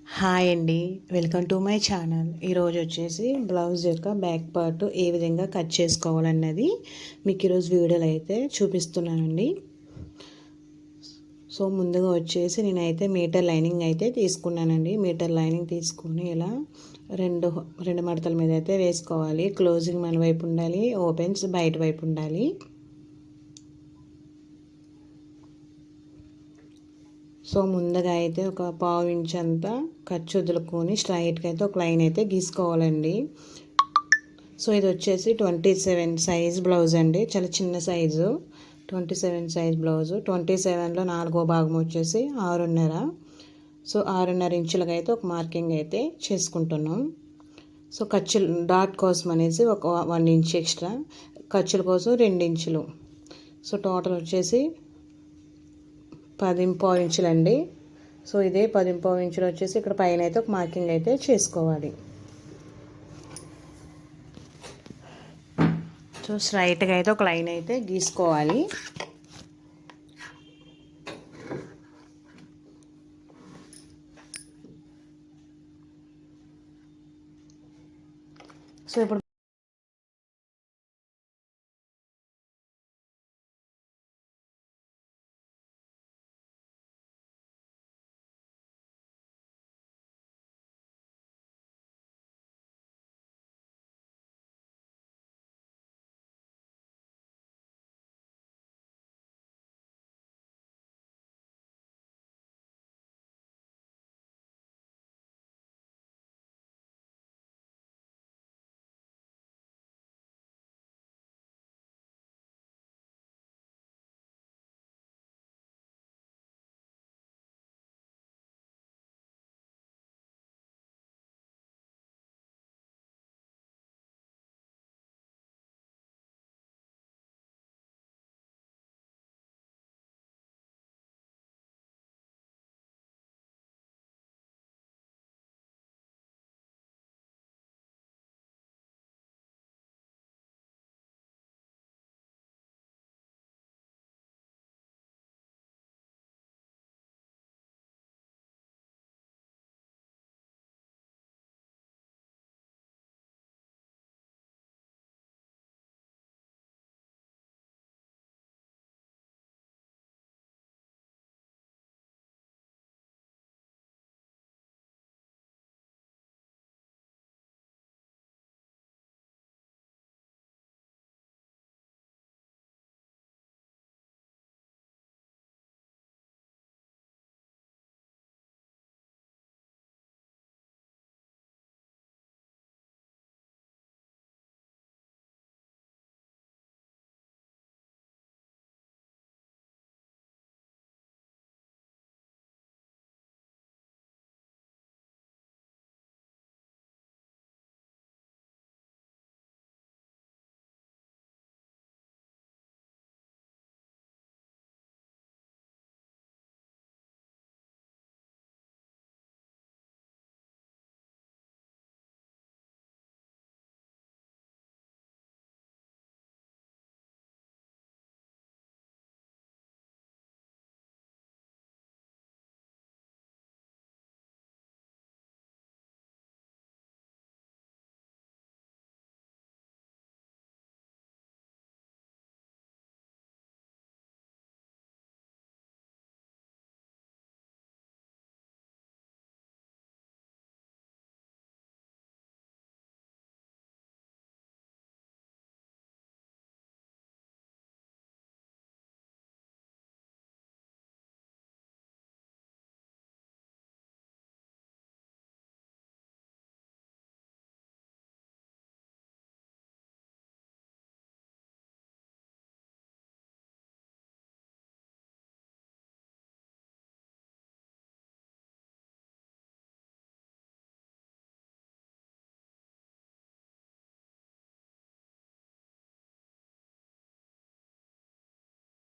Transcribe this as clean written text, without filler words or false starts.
Hi అండి, welcome to my channel. ఈరోజు వచ్చేసి బ్లౌజ్ యొక్క బ్యాక్ పార్ట్ ఏ విధంగా కట్ చేసుకోవాలన్నది మీకు ఈరోజు వీడియోలో అయితే చూపిస్తున్నానండి. సో ముందుగా వచ్చేసి నేనైతే మీటర్ లైనింగ్ అయితే తీసుకున్నానండి. మీటర్ లైనింగ్ తీసుకుని ఇలా రెండు రెండు మడతల మీద అయితే వేసుకోవాలి. క్లోజింగ్ మన వైపు ఉండాలి, ఓపెన్స్ బయట వైపు ఉండాలి. సో ముందుగా అయితే ఒక పావు ఇంచ్ అంతా ఖర్చు వదులుకొని స్ట్రైట్గా అయితే ఒక లైన్ అయితే గీసుకోవాలండి. సో ఇది వచ్చేసి 27 సైజ్ బ్లౌజ్ అండి, చాలా చిన్న సైజు. 27 size blouse. 27లో 4వ భాగం వచ్చేసి 6.5. సో 6.5 ఇంచులుగా అయితే ఒక మార్కింగ్ అయితే చేసుకుంటున్నాం. సో ఖర్చులు డాట్ కోసం అనేసి ఒక 1 ఇంచ్ ఎక్స్ట్రా, ఖర్చుల కోసం 2 ఇంచులు. సో టోటల్ వచ్చేసి 10.5 ఇంచులండి. సో ఇదే 10.5 ఇంచులు వచ్చేసి ఇక్కడ పైన అయితే ఒక మార్కింగ్ అయితే చేసుకోవాలి. సో స్ట్రైట్గా అయితే ఒక లైన్ అయితే గీసుకోవాలి. సో ఇప్పుడు